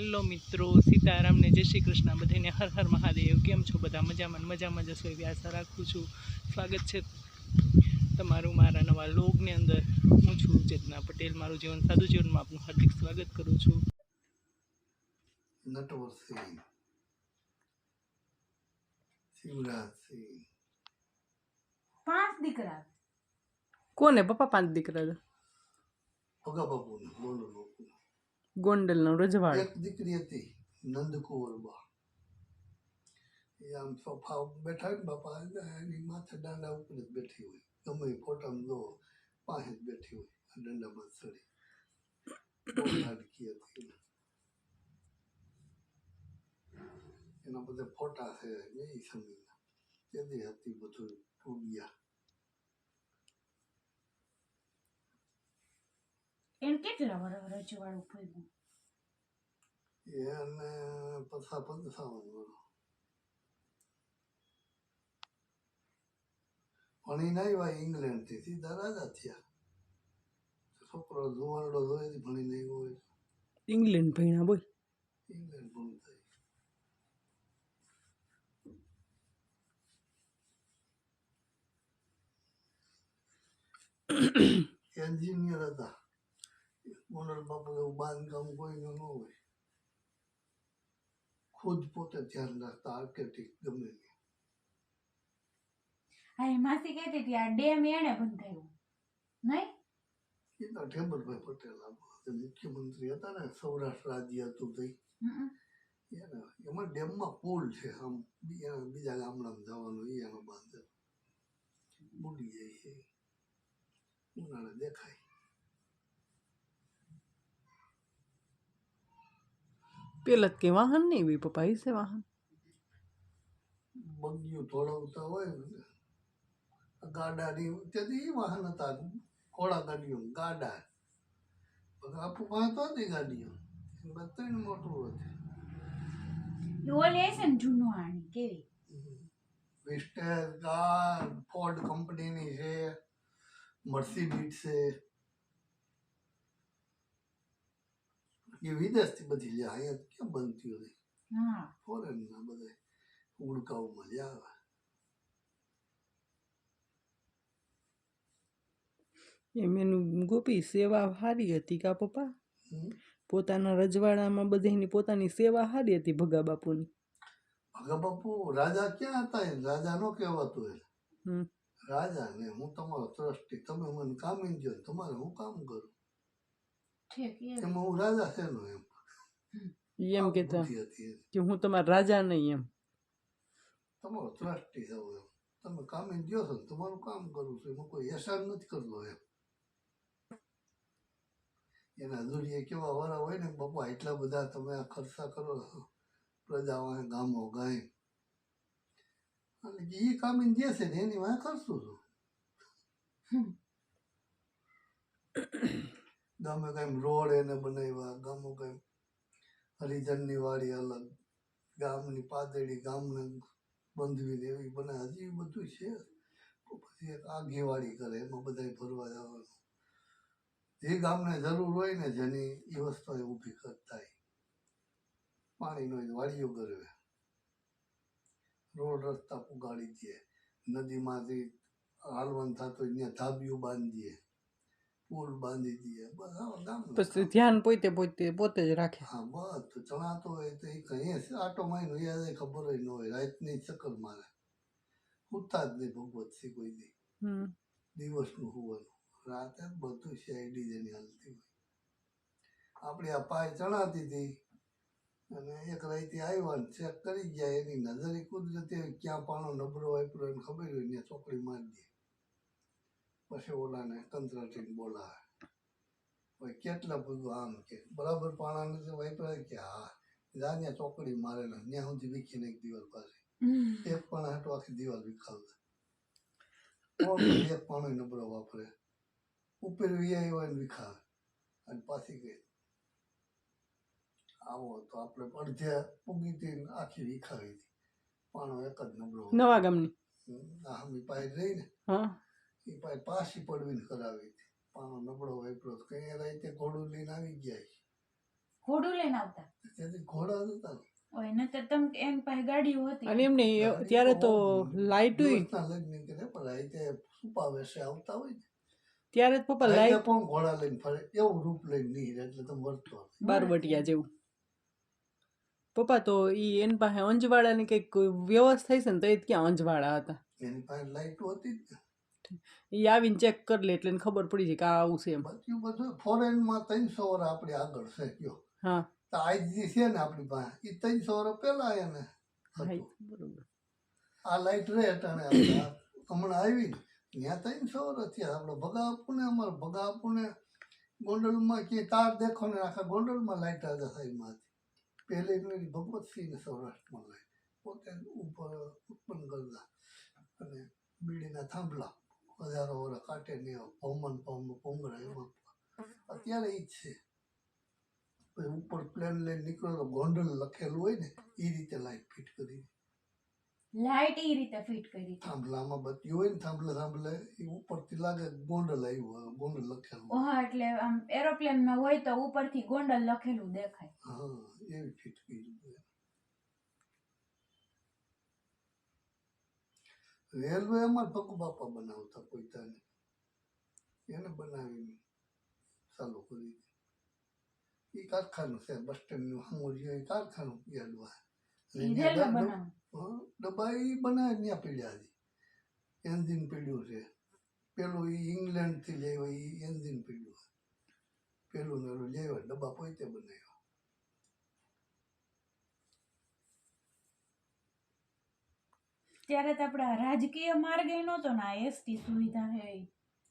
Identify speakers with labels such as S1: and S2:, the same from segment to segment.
S1: Hello મિત્રો, સીતારામને જય શ્રી કૃષ્ણ. બધાને હર હર મહાદેવ. કેમ છો બધા? મજામાં જશો એવી આશા રાખું છું. સ્વાગત છે તમારું મારા નવા લોગની અંદર. હું છું ચેતના પટેલ. મારું જીવન સાદું જીવનમાં આપનું હાર્દિક સ્વાગત કરું છું.
S2: નટવરસિંહ, શિવરાજસિંહ,
S3: 5 દીકરા.
S1: કોને પપ્પા 5 દીકરા?
S2: ભગા બાપુ ગોંડલ બાપુ.
S1: ગોંડલનો રજવાડ.
S2: એક દીકરી હતી નંદકુંવરબા. એ આમ સોફા બેઠા ને બાપા, એની માથે દાંડા ઉપર જ બેઠી હોય. ગમે ફોટામાં જો પાસે જ બેઠી હોય, આ દંડામાં ચડી. બહુ લાડકી હતી. એના બધા ફોટા છે એ સમયના. કેદી હતી બધું ટૂડિયા.
S3: એને કેટલા વર્ષ રજવાડું ફર્યું?
S2: એને 55 વર્ષ. ભણીને આવ્યા ઇંગ્લેન્ડથી, સીધા રાજા થયા. છોકરો જુવાનડો જોઈએ ભણીને આવ્યો હોય.
S1: ઇંગ્લેન્ડ ભણ્યા બોલ.
S2: ઇંગ્લેન્ડ ભણતા એન્જિનિયર હતા. ગોંડલ બાપુ એવું બાંધકામ કોઈનું ન હોય. ખુદ પોતે ધ્યાન રાખતા, આર્કિટેક્ટ ગમે તે.
S3: હા, એ માસી કહેતી હતી આ ડેમ એને બંધાયું નહીં?
S2: એ તો ઠેબરભાઈ પટેલ આપણા મુખ્યમંત્રી હતા ને, સૌરાષ્ટ્ર રાજ્ય હતું તે. એમાં ડેમમાં પુલ છે, આમ બીજા ગામડામાં જવાનું એ એનો બાંધેલો. બુડી જાય છે, ઉનાળે દેખાય.
S1: પેલા કે વાહન નહીં હોય પપ્પા, હશે વાહન.
S2: બગીયું ધોળવતા હોય ને, ગાડાની ત્યાંથી વાહન હતા, ઘોડા ગાડીઓ ગાડા. આપું વાંચતો હતી ગાડીઓ, 3 મોટું હતું.
S3: ઓલે છે ને જૂનું આણી કેવી
S2: વિસ્ટેર કાર, ફોર્ડ કંપનીની છે, મર્સિડીઝ છે. એ વિદેશથી બધી લે, અહીંયા કેમ બનતી હતી?
S3: હા,
S2: ફોરેનના બધા ઉડકાઓમાં જ આવે.
S1: એમ એનું ગોપી સેવા સારી હતી કા પપ્પા? પોતાના રજવાડામાં બધાની પોતાની સેવા સારી હતી ભગા બાપુની.
S2: ભગા બાપુ રાજા ક્યાં હતા? એ રાજા નો કહેવાતું એ. રાજા ને હું તમારો ટ્રસ્ટી, તમે મને કામી દો, તમારે હું કામ કરું. એમાં હું રાજા છે નો એમ.
S1: એમ કેતા
S2: હતી
S1: કે હું તમારા રાજા નહીં, એમ
S2: તમારો ટ્રસ્ટી છો એમ. તમે કામી દો છો, તમારું કામ કરું છું, એમાં કોઈ એહસાન નથી કરતો એમ. એના દુરિયે કેવા વાળા હોય ને, બાપા એટલા બધા તમે આ ખર્ચા કરો છો પ્રજાઓ ગામો ગાય, અને એ કામીને જે છે ને એની વાંહે ખર્ચું છું. ગામે કઈ રોડ એને બનાવ્યા, ગામો કઈ હરિજનની વાડી અલગ, ગામની પાદળી ગામને બંધવીને એવી બનાવે, હજી બધું છે. પછી એક આગેવાડી કરે, એમાં બધા ફરવા જવાનું. જે ગામને જરૂર હોય ને જેની એ વસ્તુ ઊભી કરતા. પાણીનો વાડીઓ કરવે, રોડ રસ્તા પુગાડી દે, નદીમાંથી હાલવાનું થતું હોય ત્યાં ધાબીઓ બાંધી દે, પુલ બાંધી દે.
S1: પછી ધ્યાન પોતે જ રાખે.
S2: હા, બસ ચણાતો હોય તો એ કઈ આટો મારીને યાદ ખબર હોય ન હોય, રાતની ચક્કર મારે, ઉઠતા જ નહીં ભગવતસિંહ કોઈ દી. દિવસનું હોવાનું, રાતે બધું શેરડી જેની હાલતી હોય. આપણી આ પાય ચણાતી હતી, અને એક રાતે આવ્યા ને ચેક કરી ગયા, એની નજરે કુદરતી ક્યાં પાણો નબળો વાપરો એને ખબર હોય ત્યાં ચોકડી મારી દે. પછી ઓલાને કંત્રાટીને બોલાવે, ભાઈ કેટલા બધું આમ કે બરાબર પાણાને વાપરાય કે હા, ત્યાં ચોકડી મારેલા, ત્યાં સુધી વીખીને એક દિવાલ પાછી એક પાણા હાટો આખી દિવાલ વિખાવતા. એક પાણો નબળો વાપરે, ઉપર વીઆઈ હોય ને વિખાવે, અને પાછી ગઈ આવો તો આપણે અડધે પૂગી હતી આખી વિખાવી હતી. પાણો એક જ નબળો
S1: નવા ગામની
S2: આમી પાય રહી ને, એ પાય પાછી પડવીને કરાવી હતી. પાણો નબળો વાપરો કઈ રાતે ઘોડું લઈને આવી ગયા.
S3: ઘોડું લઈને આવતા
S2: ત્યાંથી ઘોડા જતા ને.
S3: હોય નતર તમે એની પાસે ગાડીઓ હતી
S1: અને એમને
S2: ગાડી
S1: ત્યારે તો
S2: બહુ
S1: લાઇટ
S2: દિવસના લઈને નીકળે પણ રાતે સુપાવેશે આવતા હોય ને
S1: ત્યારે જ પપ્પા
S2: રાતે
S1: લાઇટ
S2: પણ ઘોડા લઈને ફરે એવું રૂપ લઈને નીકળે એટલે તમે વર્તો
S1: બારવટિયા જેવું. પપ્પા તો ઈ એની પાસે અંજવાળાની કંઈક વ્યવસ્થા છે ને તો એ જ ક્યાં અંજવાળા હતા.
S2: એની પાસે લાઈટો હતી જ ને.
S1: એ આવીને ચેક કરી લે એટલે એને ખબર પડી જાય કે આ આવું છે એમ.
S2: બધું ફોરેનમાં 300 વર્ષ આપણી આગળ છે કયો
S1: હા
S2: તો આજ જે છે ને આપણી પાસે એ 300 વર્ષ પહેલા એને
S1: હા,
S2: હતું.
S1: બરોબર.
S2: આ લાઈટ રે અટાણે હમણાં આવી ત્યાં 300 વર્ષ થયા. આપણે ભગાપુને અમારે ભગાપુને ગોંડલમાં કે તાર દેખો ને આખા ગોંડલમાં લાઈટ હતા સાહેબમાંથી પહેલી ભગવતસિંહને સૌરાષ્ટ્રમાં લાઈટ પોતે ઉપર ઉત્પન્ન કરતા અને બીડીના થાંભલા હજારો વર્ષ કાંટે ને પોંગરા એમાં અત્યારે એ જ છે. પછી ઉપર પ્લેન લઈને નીકળો તો ગોંડલ લખેલું હોય ને એ રીતે લાઈટ ફિટ કરી
S3: લાઈટ એ રીતે ફિટ કરી
S2: થાંભલામાં બત્તી હોય ને થાંભલે એ ઉપરથી લાગે ગોંડલ આવ્યું ગોંડલ લખેલું.
S3: હા એટલે આમ એરોપ્લેનમાં હોય તો ઉપરથી ગોંડલ લખેલું દેખાય.
S2: હા એવી ફિટ કરી. રેલવે એમાં પગુ બાપા બનાવતા પોતાને એને બનાવીને ચાલુ કરી. એ કારખાનું છે બસ સ્ટેન્ડનું હમુરિયા કારખાનું યાદવા
S3: રેલવે બનાવ
S2: ડબ્બા એ બનાવે ત્યાં પીડ્યા હતી. એન્જિન પીડ્યું છે પેલું એ ઇંગ્લેન્ડથી લેવા એ એન્જિન પીડ્યું પેલું ને ઓલું લેવા ડબ્બા પોતે બનાવ્યા.
S3: ત્યારે તો આપડા રાજકીય માર્ગે નહોતો ને એસટી સુવિધા હે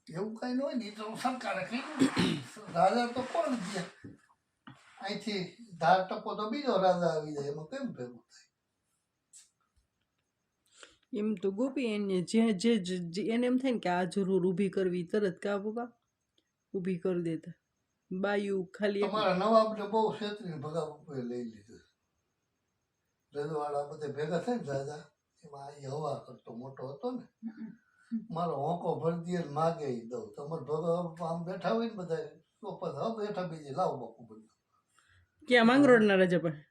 S2: એવું કઈ ન હોય ને એ તો સરકારે કર્યું. રાજા તો કોણ ગયા અહીંથી ધાર ટપો તો બીજો રાજા આવી જાય એમાં કેમ ભેગું થાય.
S1: એમ તો ગોપી એને એને એમ થાય ને કે આ જરૂર ઊભી કરવી તરત કા પપ્પા ઊભી કરી દેતા. બાયું ખાલી
S2: તમારા નવાબને બહુ છેતરીને ભગાપુએ લઈ લીધું. રજવાડા બધા ભેગા થાય ને રાજા એમાં એ હવા કરતો મોટો હતો ને મારો હોંકો ભરી દે ને માગે એ દઉં. તમારે ભગા આમ બેઠા હોય ને બધા સોપા હા બેઠા બીજી લાવ બાપુ બધું
S1: ક્યાં માંગરોળના રાજા પાસે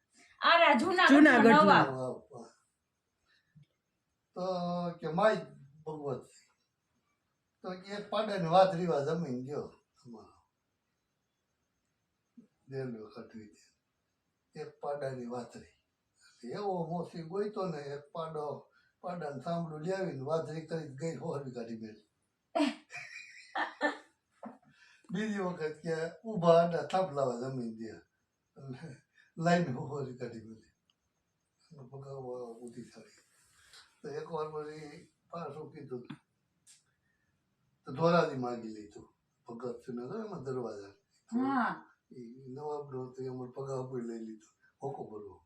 S3: આરા
S1: જૂનાગઢના.
S3: નવાબ
S2: તો કે માય ભગવત તો કે એક પાડાની વાત રીવા જમીન ગયો તમારો રેલવે કટવી દે એક પાડાની વાતરી એવો મોસી ગોઈતો ને એક પાડાને સાંભળું લેવીને વાતરી કરી ગઈ હોરી કાઢી મેળી. બીજી વખત કે ઊભા આડા થાંભલાવા જમીન દે લાઈન હોરી કાઢી મેળી ભગાવવા ઊંધી થાળી. તો એક વાર પછી પાછું કીધું તો ધોરાજી માગી લીધું ભગત ને એમાં દરવાજા નવાબ નો એમાં પગાર લઈ લીધો હોકો ભરવો.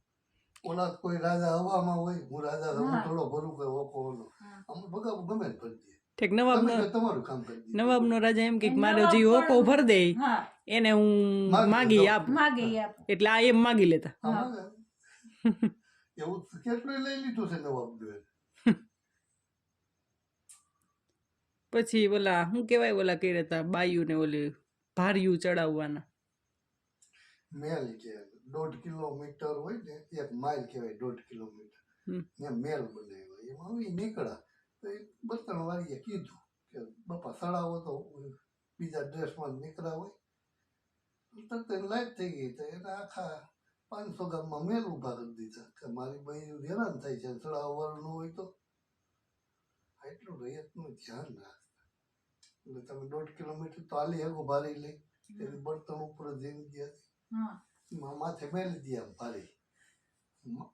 S2: ઓલા કોઈ રાજા હવામાં હોય હું રાજા હું થોડો ભરું કે હોકો ઓલો અમુક ભગા ગમે ને ભરી દે.
S1: ઠેક નવાબનો
S2: તમારું કામ કરી દે.
S1: નવાબનો રાજા એમ કે મારો જે ઓકો ભર દે એને હું માગી આપ એટલે આ એમ માગી લેતા.
S2: એવું કેટલું લઈ લીધું છે નવાબ.
S1: પછી ઓલા શું કેવાય ઓલા કઈ રહેતા બાયું ને ઓલી ભાર્યું ચડાવવાના
S2: મેલ કે 1.5 કિલોમીટર હોય ને 1 માઇલ કહેવાય 1.5 કિલોમીટર ત્યાં મેલ બનાવ્યો એમાં આવી નીકળ્યા તો એ બર્તન વાળીએ કીધું કે બાપા સડાવો તો બીજા ડ્રેસમાં નીકળ્યા હોય તરત લાઈટ થઈ ગઈ તો એના આખા 500 ગામમાં મેલ ઊભા કરી દીધા કે મારી બહેન હેરાન થાય છે સડાવવાનું હોય તો એટલું રૈયતનું ધ્યાન રાખતા. એટલે તમે 1.5 કિલોમીટર તો હાલી હેગો ભારી લઈ તેની બર્તન ઉપર જઈને ગયા માથે મેલી દે આમ ભારી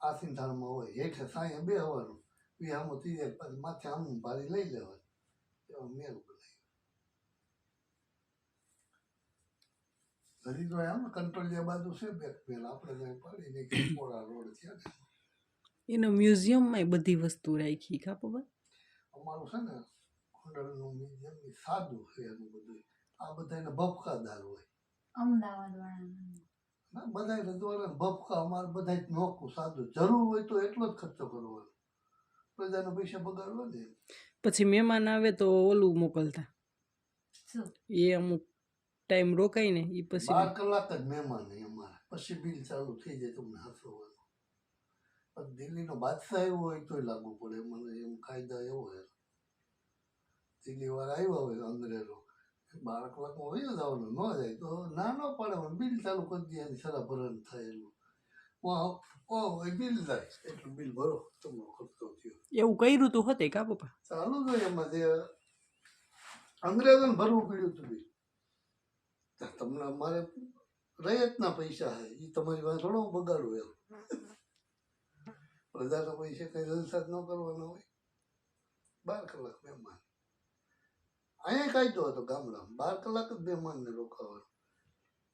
S2: આસીન થાળમાં હોય હેઠે સાંયે બે હવાનું વિહામો થઈ જાય પછી માથે આમ ભારી લઈ લેવાનું એવા મેલ બનાવી. હજી તો આમ કંટ્રોલિયા બાજુ છે બેક મેલ આપણે પાડીને પોરા રોડ થયા ને
S1: એનો મ્યુઝિયમમાં બધી વસ્તુ રાખી ખા પપ્પા.
S2: અમારું છે ને ગોંડલનું મ્યુઝિયમ સાદું છે એનું બધું. આ બધાને ભપકાદાર હોય
S3: અમદાવાદ વાળા
S2: બધા રજવાડા ભપકા અમારે બધા નોખું સાદું જરૂર હોય તો એટલો જ ખર્ચો કરવાનો પ્રજાનો પૈસા બગાડવો ને.
S1: પછી મહેમાન આવે તો ઓલું મોકલતા એ અમુક ટાઈમ રોકાય ને એ પછી
S2: 12 કલાક જ મહેમાન અમારા પછી બિલ ચાલુ થઈ જાય તમને હસવાનું. પણ દિલ્હીનો બાદશાહ એવો હોય તોય લાગુ પડે, મને એમ કાયદા એવો હોય. દિલ્હી વાળા આવ્યા હોય અંગ્રેજો, 12 કલાકમાં વયો જવાનું, ન જાય તો ના ન પડે, બિલ ચાલુ કરી દે, સરા ભરણ થાય એટલું. બિલ જાય એટલું બિલ ભરો, તમારો ખર્ચો થયો.
S1: એવું કર્યું તું હોતે કા પપ્પા?
S2: ચાલુ જ હોય એમાં, જે અંગ્રેજોને ભરવું પડ્યું હતું બિલ. તમને અમારે રયતના પૈસા છે, એ તમારી પાસે થોડો બગાડો એમ. પ્રજાના પૈસા કઈ જલસા જ ન કરવાના હોય. 12 કલાક મહેમાન. અહીંયા કાયદો હતો ગામડામાં, 12 કલાક જ મહેમાનને રોકાવાનું,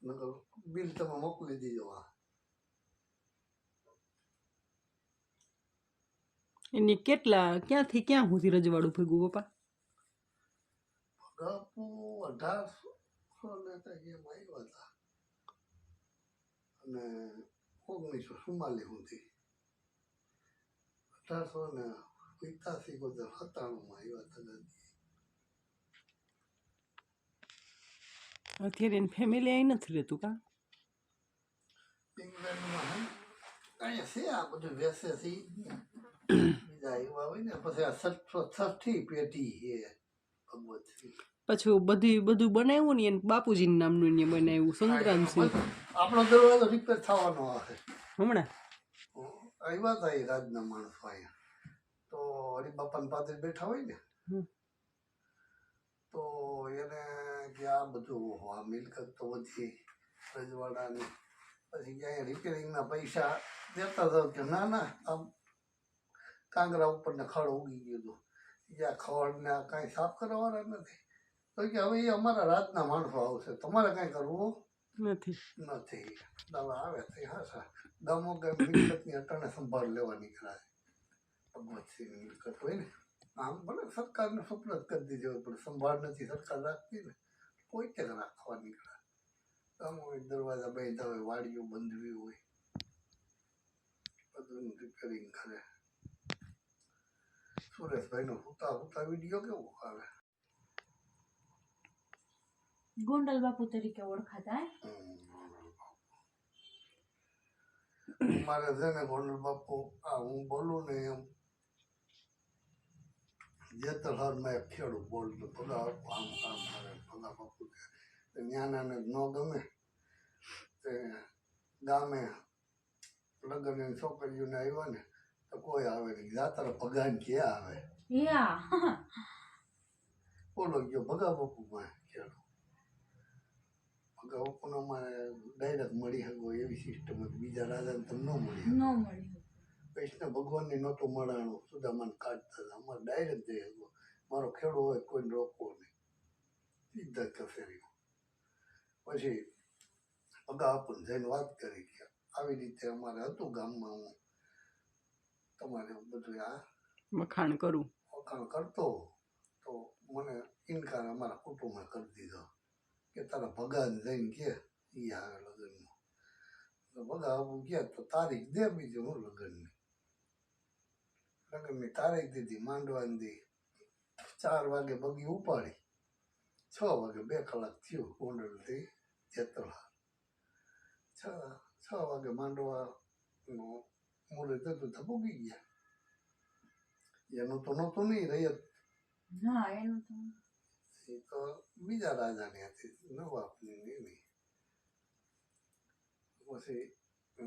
S2: નકર બિલ તમે મોકલી દીધો.
S1: એની કેટલા ક્યાંથી ક્યાં સુધી રજવાડું ભેગું પપ્પા?
S2: બાપુ 1800 ને કંઈક એમ આવ્યા હતા, અને 1944 સુધી 1885 97 આવ્યા હતા.
S1: અત્યારે એની ફેમિલી અહીં નથી રહેતું કા?
S2: ઇંગ્લેન્ડમાં અહીંયા છે આ બધું વેસે છે ઈ જ ને. બીજા આવ્યા હોય ને પછી આ 666 પેઢી છે ભગવતસિંહ.
S1: પછી બધું બનાવ્યું ને એને બાપુજીનું નામનું એને બનાવ્યું સંગ્રામસિંહ.
S2: આપણો દરવાજો રિપેર થવાનો હશે
S1: હમણાં
S2: આવ્યા હતા એ રાજના માણસો અહીંયા. તો હરિબાપાને પાદરે બેઠા હોય ને, તો એને કે આ બધું આ મિલકત તો વધી રજવાડાની, પછી ક્યાંય રિપેરિંગના પૈસા દેતા જાવ કે ના ના આમ કાંગરા ઉપર ને ખડ ઉગી ગયું હતું, જ્યાં ખડને કાંઈ સાફ કરવાના નથી. તો કે હવે એ અમારા રાજના માણસો આવશે, તમારે કાંઈ કરવું
S1: નથી.
S2: દવા આવે તો હા, ગામો કે મિલકતની અટાણે સંભાળ લેવા નીકળ્યા છે. ભગવતસિંહની મિલકત હોય ને, આમ ભલે સરકારને સુપ્રત કરી દીધી હોય, પણ સંભાળ નથી સરકાર રાખતી ને, કોઈ કે રાખવા નીકળ્યા. ગામો દરવાજા બાંધ્યા હોય, વાડીઓ બંધવી હોય, બધું રિપેરિંગ કરે. સુરેશભાઈનો હુતા વિડીયો કેવો આવે.
S3: ગોંડલ બાપુ તરીકે ઓળખાતા.
S2: મારે છે ને ગોંડલ બાપુ, આ હું બોલું ને એમ જેતલહરમાં એક ખેડૂત બોલતો, પગા બાપુ આમ કામ કરે, પગા બાપુ ન્યાનાને ન ગમે તે ગામે લગ્ન એની છોકરીઓને આવ્યા ને તો કોઈ આવે નહીં, જાતર ભગાને ક્યાં આવે. બોલો ગયો ભગા બાપુમાં ખેડૂત. ભગા બાપુનો અમારે ડાયરેક્ટ મળી શકો એવી સિસ્ટમ હતી, બીજા રાજાને તમે ન મળી. વૈષ્ણવ ભગવાનની નહોતું મળાણું, સુદામાને કાઢતા હતા, અમારે ડાયરેક્ટ જઈ શકો. મારો ખેડો હોય કોઈને રોકવો નહીં, સીધા જ કસેરીઓ. પછી ભગા બાપુને જઈને વાત કરી કે આવી રીતે અમારે હતું ગામમાં, હું તમારે બધું આ
S1: વખાણ કરું,
S2: વખાણ કરતો તો મને ઇનકાર અમારા કુટુંબે કરી દીધો કે તારા ભગાને જઈને કે એ આવે લગ્નમાં. તો ભગા બાપુ ગયા તો તારીખ દે બીજું હું લગ્નની તારીખ દીધી, માંડવાની દી. 4 વાગે બગી ઉપાડી, 6 વાગે 2 કલાક થયું ગોંડલથી જેતલહાર. 6 વાગે માંડવાનું મુહૂર્ત હતું તો પૂગી ગયા. એનું તો નહોતું નહીં રૈયત, એ તો બીજા રાજાની હતી, નવાબની નહીં. પછી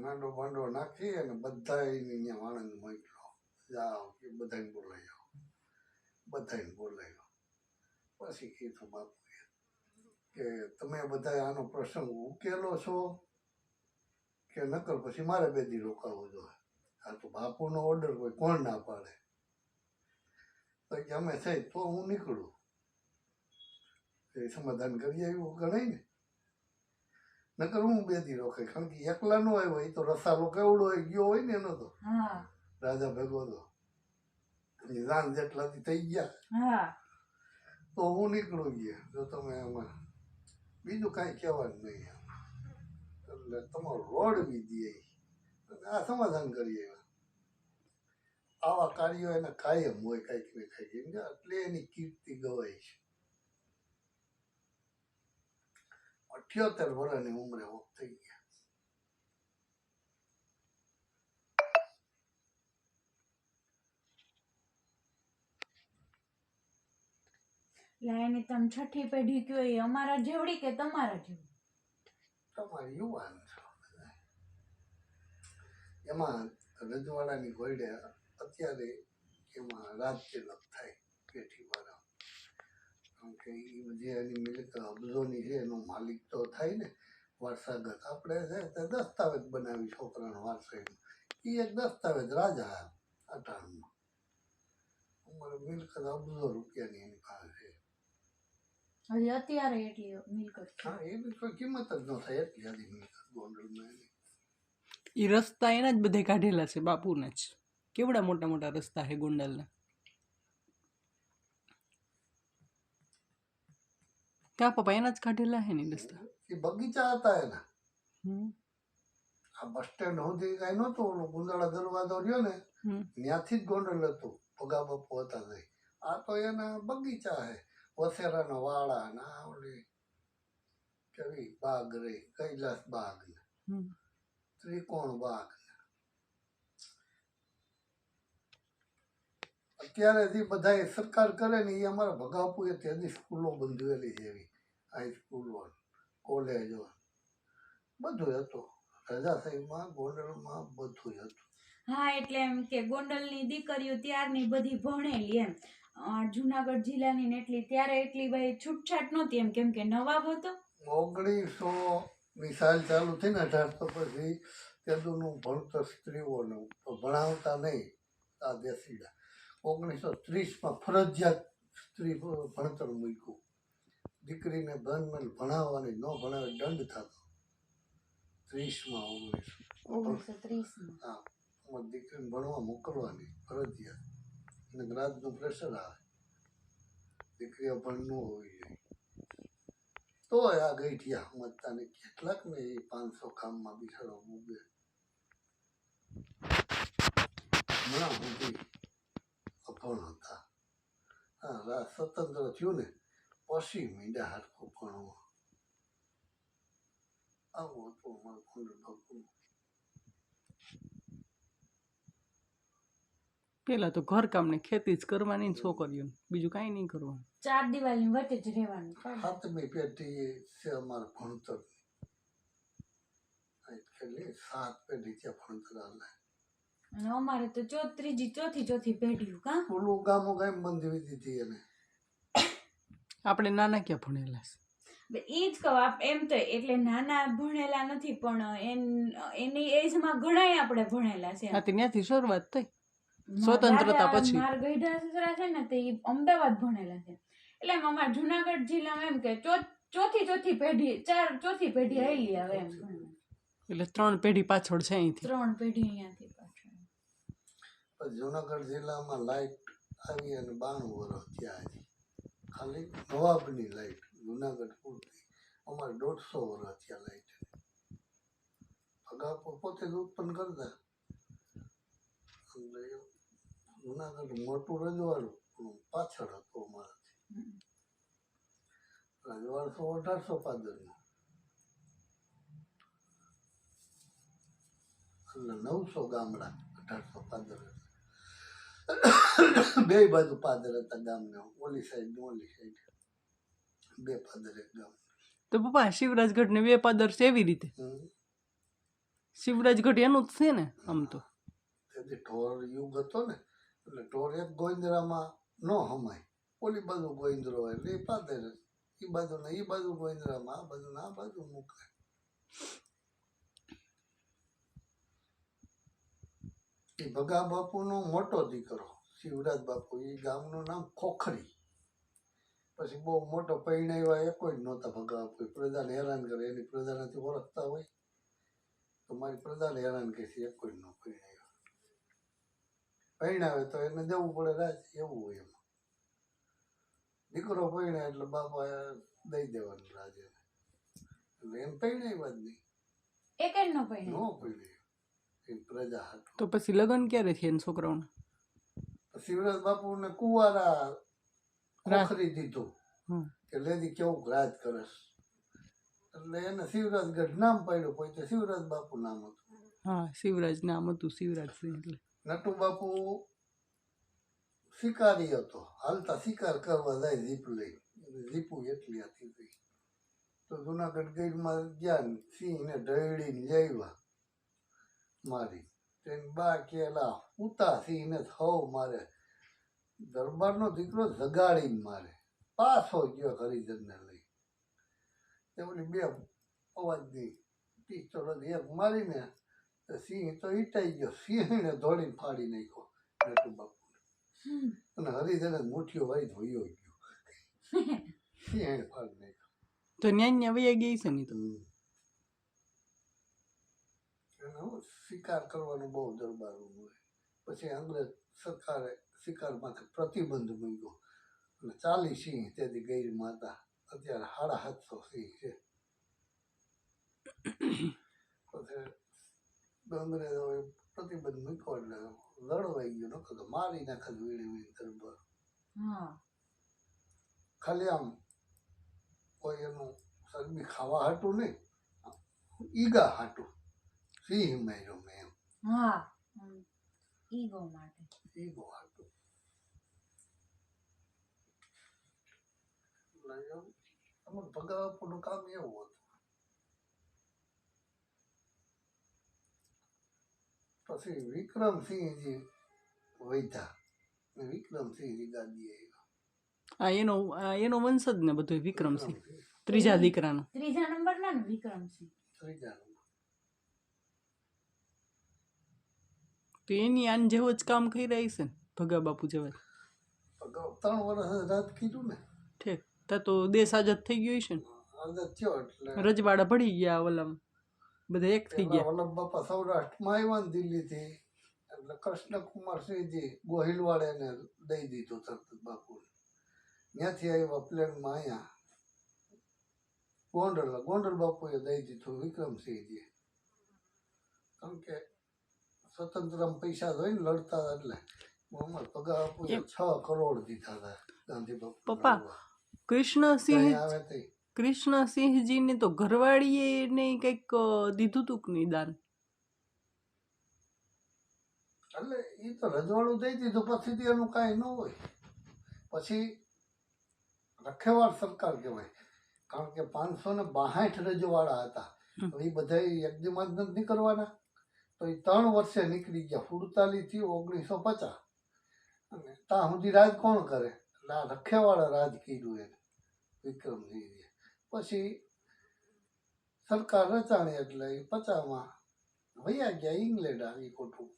S2: માંડો બાંડો નાખી અને બધા ત્યાં વાણંદ મોકલો, જાઓ કે બધાને બોલાવી આવો. બધાને બોલાવ્યો. પછી કીધું બાપુએ કે તમે બધા આનો પ્રસંગ ઉકેલો છો કે નકર પછી મારે 2 દી રોકાવું જોઈએ. આ તો બાપુનો ઓર્ડર કોઈ કોણ ના પાડે. તો કે અમે થઈ તો હું નીકળું. એ સમાધાન કરી આવ્યું ગણાય ને, નકર હું 2 દી રોકાય. કારણ કે એકલા નો આવ્યો, એ તો રસાલો કેવડો હોય ગયો હોય ને એનો તો રાજા ભેગો તો રાન જેટલા થઈ ગયા, તો હું નીકળું ગયા. જો તમે એમાં બીજું કાંઈ કહેવાનું નહીં, એટલે તમારો રોડ બી દે આ સમાધાન કરી આવ્યા. આવા કાર્યો એને કાયમ હોય કંઈક ને કંઈક, એટલે એની કીર્તિ ગવાય છે. 78 વર્ષની ઉંમરે ઓફ થઈ ગયા.
S3: એટલે એની તમે છઠ્ઠી પેઢી કયો એ અમારા જેવડી કે તમારા જેવડી?
S2: તમારી યુવાન છો બધા. એમાં રજવાડાની ઘોડે અત્યારે એમાં રાજતિલક થાય પેઢીવાળા, કારણ કે એ જે એની મિલકત અબજોની છે એનો માલિક તો થાય ને વારસાગત. આપણે છે તે દસ્તાવેજ બનાવી છોકરાનો વારસાઈનો, એ એક દસ્તાવેજ રાજા અટાણમાં. અમારે મિલકત અબજો રૂપિયાની એની પાસે છે.
S3: હજી અત્યારે એટલી મિલકત છે.
S2: હા, એની કોઈ કિંમત જ ન થાય એટલી આધી મિલકત ગોંડલમાં એની.
S1: એ રસ્તા એના જ બધે કાઢેલા છે, બાપુના જ. કેવડા મોટા મોટા રસ્તા છે ગોંડલના. કા પપ્પા એના જ કાઢેલા છે ને રસ્તા?
S2: એ બગીચા હતા એના.
S1: હમ.
S2: આ બસ સ્ટેન્ડ સુધી કઈ નહોતું, ઓલો ગુંદાળા દરવાજો રહ્યો ને ત્યાંથી જ ગોંડલ હતું, ભગા બાપુ હતા તે. આ તો એના બગીચા હે, વસેરાના વાળા ના ઓલી કેવી બાગ રહી, કૈલાસ બાગ ને ત્રિકોણ બાગ. અત્યારે જે બધા સરકાર કરે ને એ અમારા ભગાપુએ ત્યાંથી સ્કૂલો બંધાવેલી છે, એવી હાઈસ્કૂલો કોલેજો બધું હતું. રજાસાઈમાં ગોંડલમાં બધું હતું.
S3: હા, એટલે એમ કે ગોંડલની દીકરીઓ ત્યારની બધી ભણેલી એમ. જુનાગઢ જિલ્લાની ને એટલી ત્યારે એટલી ભાઈ છૂટછાટ નહોતી એમ, કેમ કે નવાબ હતો.
S2: 1900ની સાલ ચાલુ થઈ ને 1800 પછી તેદુનું ભણતર સ્ત્રીઓનું ભણાવતા નહીં આ દેશીડા. 1930માં ફરજિયાત સ્ત્રી ભણતર મૂક્યું. દીકરીને ભણાવવાની, ન ભણાવે દંડ થતો. 30માં
S3: 1930
S2: હા, દીકરીને ભણવા મોકલવાની ફરજિયાત. અને રાજનું પ્રેશર આવે, દીકરીઓ પણ ન હોવી જોઈએ. તો આ ગઈઠિયા સમજતા ને કેટલાક ને એ 500 કામમાં બિચારો ઉગે. હમણાં સુધી અભણ હતા. હા, સ્વતંત્ર થયું ને પછી મીંડા હાથું ભણવા. આવું હતું અમારું ગોંડલ બાપુનું.
S1: પેલા તો ઘરકામ ને ખેતી જ કરવાની ને છોકરીઓને, બીજું કાંઈ નહીં કરવાનું.
S3: 4 દિવાલની વચ્ચે જ રહેવાનું.
S2: 7મી પેઢી છે અમારા ભણતર. કેટલી 7 પેઢી છે ભણતર હાલે.
S3: અને અમારે તો ચોથી પેઢી કા
S2: ઓલું ગામો ગામ બંધી દીધી એને.
S1: આપણે નાના ક્યાં ભણેલા છે?
S3: ઈ જ કહું, એમ તો એટલે નાના ભણેલા નથી પણ એની એજમાં ઘણાય આપણે ભણેલા છે.
S1: હા, ત્યાંથી શરૂઆત થઈ સ્વતંત્રતા પછી.
S3: મારા ગઈઢા સસરા છે ને તે અમદાવાદ ભણેલા છે. એટલે અમારા જુનાગઢ જિલ્લામાં એમ કે ચોથી પેઢી આવેલી આવે એમ.
S1: એટલે 3 પેઢી પાછળ છે અહીંથી.
S3: 3 પેઢી અહીંયાથી પાછળ.
S2: જુનાગઢ જિલ્લામાં લાઇટ આવી અને 92 વર્ષ થયા હજી. ખાલી નવાબની લાઇટ જુનાગઢ પૂરતી. અમારે 150 વર્ષ થયા લાઇટ. ભગાપુર પોતે જ ઉત્પન્ન કરતા. જુનાગઢ મોટું રજવાડું પાછળ હતું અમારાથી. રજવાડ 1800 પાદરનું. એટલે 900 ગામડા 1800 પાદર. બે બાજુ પાદર હતા ગામને, ઓલી સાઈડ ને ઓલી સાઈડ. 2 પાદર એક ગામ.
S1: તો પપ્પા શિવરાજગઢ ને 2 પાદર છે એવી રીતે? શિવરાજગઢ એનું જ છે ને આમ તો.
S2: તેથી ઢોર યુગ હતો ને, એટલે ઢોર એક ગોવિંદરામાં ન હમાય. ઓલી બાજુ ગોવિંદરો હોય એટલે એ પાદર, એ બાજુ ને એ બાજુ ગોવિંદરામાં, આ બાજુ ને આ બાજુ મૂકે. એ ભગા બાપુનો મોટો દીકરો શિવરાજ બાપુ, એ ગામનું નામ ખોખરી. પછી બહુ મોટો પૈણાવ્યા એ કોઈ જ નહોતા ભગા બાપુ. પ્રજાને હેરાન કરે, એની પ્રજાનાથી ઓળખતા હોય તો મારી પ્રજાને હેરાન કરે છે, એ કોઈ ન પૈણાવ્યા. પૈણાવે તો એને દેવું પડે રાજ, એવું હોય એમાં. દીકરો પૈણે એટલે બાપા દઈ દેવાનું રાજ એને. એટલે એમ પૈણાવ્યા જ નહીં.
S3: એક જ નો પૈણ્યો.
S2: ન પૈણાવ્યા પ્રજા હાટુ.
S1: તો પછી લગ્ન ક્યારે થયા એના છોકરાઓના?
S2: શિવરાજ બાપુ ને કુંવારા ખોખરી દીધું કે લેડી કેવું રાજ કરસ, એટલે એને શિવરાજગઢ નામ પાડ્યું. પછી શિવરાજ બાપુ નામ હતું.
S1: હા, શિવરાજ નામ હતું, શિવરાજ સિંહ. એટલે
S2: નટુ બાપુ શિકારી હતો, હાલતા શિકાર કરવા જાય જીપ લઈ. દીપુ એટલી હતી ગઈ. તો જુનાગઢ ગીરમાં ગયા ને સિંહને ઢળીને લાવ્યા મારી. તેને બા કેલા ઉતા સિંહને થવ મારે, દરબારનો દીકરો જગાડીને મારે. પાછો ગયો હરિજનને લઈ. તે ઓલી 2 અવાજની પિસ્તોલ એક મારીને સિંહ તો ઈટાઈ ગયો. સિંહને ધોળીને ફાડી નાખ્યો નટુ બાપુ. અને હરિજને મુઠ્ઠીઓ વાળી ધોયો ગયો. સિંહે ફાડી નાખ્યો.
S1: તો ન્યા વૈયા ગઈ છે ને તો
S2: એને શિકાર કરવાનું બહુ દરબારનું હોય. પછી અંગ્રેજ સરકારે શિકારમાંથી પ્રતિબંધ મૂક્યો અને 40 સિંહ તેથી ગીરમાં હતા. અત્યારે 750 સિંહ છે. પછી અંગ્રેજોએ પ્રતિબંધ મૂક્યો એટલે લડવાઈ ગયો. નકર તો મારી નાખે વીણી દરબાર. ખાલી આમ કોઈ એનું ચરબી ખાવા હાટું નહીં, ઈગા હાટું સિંહ માર્યો મેં એમ.
S3: ઈગો માટે.
S2: ઈગો હાટું. અમારું ભગાવાપુરનું કામ એવું હતું. પછી વિક્રમસિંહજી વૈધા. વિક્રમસિંહજી ગાદી
S1: એનો વંશજ ને બધું વિક્રમસિંહ ત્રીજા દીકરાનો.
S3: ત્રીજા નંબરના ને વિક્રમસિંહ.
S2: ત્રીજા
S1: તો એની આન જેવો જ કામ કરી રહી છે ને ભગા બાપુ જેવા.
S2: 3 વર્ષ રાત કીધું ને.
S1: ઠીક. તા તો દેશ આઝાદ થઈ ગયો છે ને.
S2: આઝાદ થયો એટલે
S1: રજવાડા ભળી ગયા. ઓલામ બધા એક થઈ ગયા.
S2: વલ્લભ બાપા સૌરાષ્ટ્રમાં આવ્યા ને દિલ્હીથી એટલે કૃષ્ણકુમારસિંહજી ગોહિલવાડે દઈ દીધું તરત બાપુ. ત્યાંથી આવ્યા પ્લેનમાં અહીંયા ગોંડલ બાપુએ દઈ દીધું વિક્રમસિંહજી. કારણ કે સ્વતંત્રમાં પૈસા જોઈને લડતા એટલે અમારા પગાર બાપુએ 6 કરોડ દીધા હતા ગાંધી બાપુ.
S1: પપ્પા કૃષ્ણસિંહજી ને તો ઘરવાળીએ ને કંઈક દીધું તું કે નહીં દાન?
S2: એટલે એ તો રજવાડું દઈ દીધું. પછી એનું કાંઈ ન હોય. પછી રખેવાળ સરકાર કહેવાય. કારણ કે 562 રજવાડા હતા. એ બધા એકદમ જ નથી કરવાના. તો એ 3 વર્ષે નીકળી ગયા. 47 થી 1950. અને ત્યાં સુધી રાજ કોણ કરે? એટલે આ રખેવાળા રાજ કર્યું એને વિક્રમસિંહજી. પછી સરકાર રચાણી એટલે એ 50માં વયા ગયા ઇંગ્લેન્ડ આવી કોઠું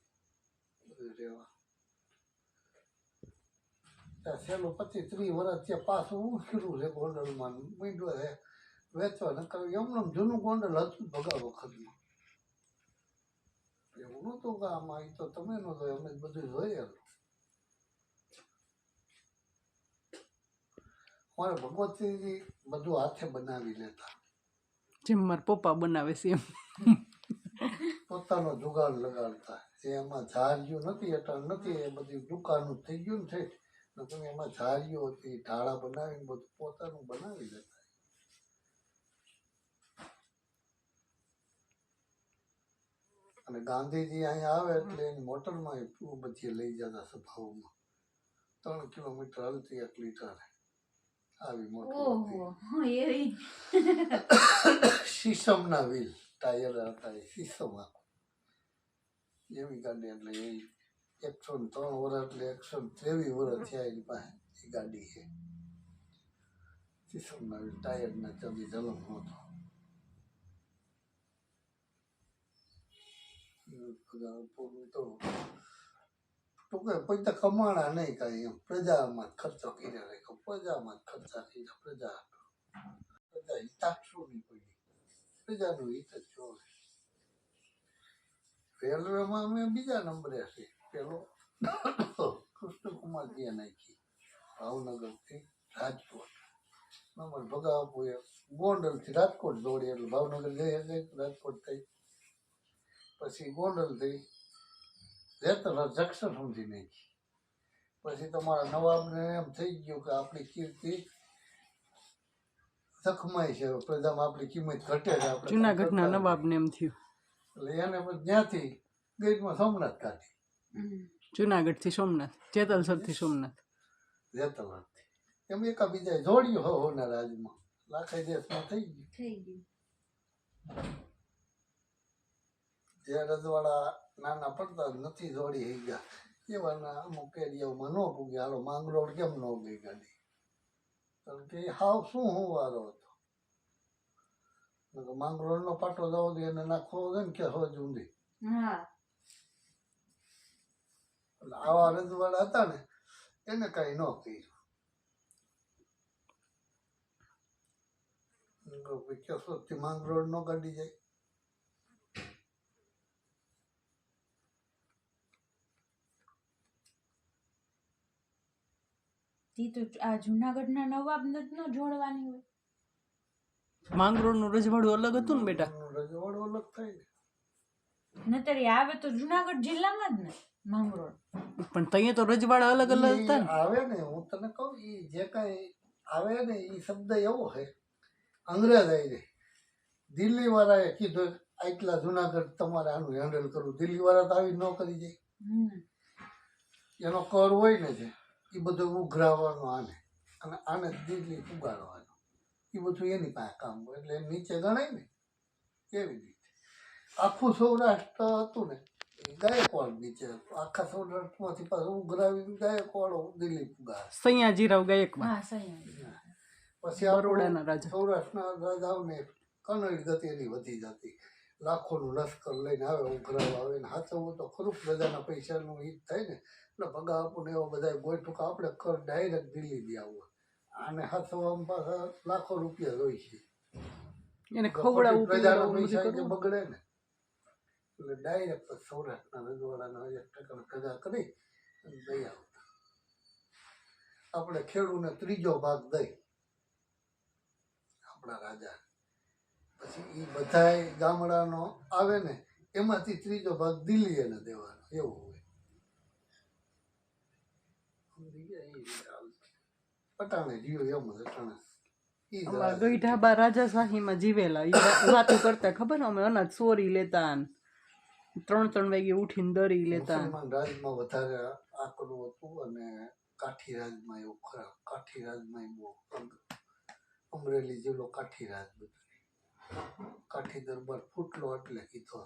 S2: રહેવા. ત્યાં છેલ્લું 25-30 વર્ષ ત્યાં પાછું ઉછળ્યું છે ગોંડલમાં. મીંડો છે વેચવા. નકર એમનું જૂનું ગોંડલ હતું ભગા વખતમાં. એવું નહોતું કે આમાં એ તો તમે નો જોયું, અમે બધું જોયેલું. મારે ભગવતસિંહજી બધું હાથે બનાવી લેતા.
S1: જેમ મારા પપ્પા બનાવે છે એમ.
S2: પોતાનો જુગાડ લગાડતા. જે એમાં ઝારિયું નથી એટલે નથી, એ બધી દુકાનું થઈ ગયું ને છે. તમે એમાં ઝારિયું હતી, ઢાળા બનાવીને બધું પોતાનું બનાવી લેતા. અને ગાંધીજી અહીંયા આવે એટલે એની મોટરમાં બધી લઈ જતા સભાઓમાં. 3 કિલોમીટર હલતી 1 લીટર આવી મોટી શીશમના વ્હીલ ટાયર હતા. એ શીશમમાં એવી ગાડી. એટલે એ 103 વર્ષ એટલે 123 વર્ષ થયા એની પાસે એ ગાડી છે. શીશમના વ્હીલ ટાયરના ચંદી જલમ નહોતો. તો ટૂંકે પૈસા કમાણા નહીં કાંઈ એમ. પ્રજામાં ખર્ચો કર્યા રાખ્યો. પ્રજામાં ખર્ચા કર્યા. પ્રજા હિતાક્ષું નહીં પડી. પ્રજાનું હિત જ જોવે. રેલવેમાં અમે બીજા નંબરે છે. પેલો કૃષ્ણકુમારજીએ નાખી ભાવનગરથી રાજકોટ. નંબર ભગાવાપુએ ગોંડલથી રાજકોટ દોડી એટલે ભાવનગર જઈ રાજકોટ થઈ. પછી ગોંડલથી રેતલર જંકશન સુધી નાખી. પછી તમારા નવાબને એમ થઈ ગયું કે આપણી કીર્તિ સખમાય છે, પ્રજામાં આપણી કિંમત ઘટે છે. આપણે
S1: જુનાગઢના નવાબને એમ થયું
S2: એટલે એને પછી ત્યાંથી ગેટમાં સોમનાથ કાઢી.
S1: જુનાગઢથી સોમનાથ, જેતલસરથી સોમનાથ.
S2: જેતલસરથી એમ એકાબીજા જોડ્યું હોના રાજમાં લાખાઈ દેશમાં થઈ ગયું.
S3: થઈ ગયું.
S2: જે રજવાડા નાના પડતા નથી જોડી થઈ ગયા એવાના અમુક એરિયાઓમાં ન પૂગ્યા. હાલો માંગરોળ કેમ ન ગઈ ગાડી? કારણ કે હાવ શું વારો હતો. માંગરોળ નો પાટો જવો દે એને નાખવો હોય ને કે હોજ ઊંધી.
S3: હા.
S2: એટલે આવા રજવાડા હતા ને એને કઈ ન કર્યું. કેશોદથી માંગરોળ નો ગાડી જાય.
S3: ઈ તો આ જુનાગઢના નવાબને જ ન જોડવાની હોય.
S1: માંગરોળનું રજવાડું અલગ હતું ને બેટા?
S2: રજવાડું અલગ થાય ને.
S3: નતર એ આવે તો જુનાગઢ જિલ્લામાં જ ને માંગરોળ.
S1: પણ ત્યાં તો રજવાડા અલગ અલગ હતા ને.
S2: આવે ને હું તને કહું ઈ જે કઈ આવે ને ઈ શબ્દ એવો છે અંગ્રેજ આવી દિલ્હી વાળાએ કીધું આટલા જુનાગઢ તમારે આનું હેન્ડલ કરવું. દિલ્હી વાળા તો આવી ન કરી જાય. એનો કર હોય ને જે એ બધું ઉઘરાવવાનો આને અને આને દિલ્હી ઉગાડવાનો એ બધું એની પાસે કામ હોય એટલે એમ નીચે ગણાય ને એવી રીતે આખું સૌરાષ્ટ્ર હતું ને એ ગાયકવાડ નીચે હતું. આખા સૌરાષ્ટ્રમાંથી પાછું ઉઘરાવી ગાયકવાડો દિલ્હી ઉગાડે.
S1: સૈયાજીરાવ ગાયકવાડ.
S3: હા સહી.
S2: પછી
S1: બરોડાના રાજા.
S2: સૌરાષ્ટ્રના રાજાઓને કનોડી ગતિ એની વધી જતી. લાખોનું લશ્કર લઈને આવે ઉઘરાવા આવે ને હાથવું તો ખરું પ્રજાના પૈસાનું હિત થાય ને એટલે ભગા આપણને એવા બધા ગોઠું કે આપણે કર ડાયરેક્ટ દિલ્હી દે આવું આને હાથવામાં પાછા લાખો રૂપિયા જોઈ છે.
S1: એને ખવડાવવું
S2: પ્રજાના પૈસા જે બગડે ને એટલે ડાયરેક્ટ સૌરાષ્ટ્રના રજવાડાના 1% પ્રજા કરી અને દઈ આવતા. આપણે ખેડૂને ત્રીજો ભાગ દઈ આપણા રાજા. પછી એ બધા ગામડાનો આવે ને એમાંથી ત્રીજો ભાગ દિલ્હી એને દેવાનો એવું હોય. પટાણે જીવ એમ જ અટાણે
S1: ગઈઢાબા રાજાશાહીમાં જીવેલા ઈ વાતો કરતા ખબર અમે અનાજ ચોરી લેતા ને 3 વાગે ઉઠીને દરી લેતા.
S2: મુસલમાન રાજમાં વધારે આકડું હતું અને કાઠી રાજમાં એવું ખરાબ. કાઠી રાજમાં બહુ અમરેલી જિલ્લો કાઠી રાજ બધું. કાઠી દરબાર ફૂટલો એટલે કીધો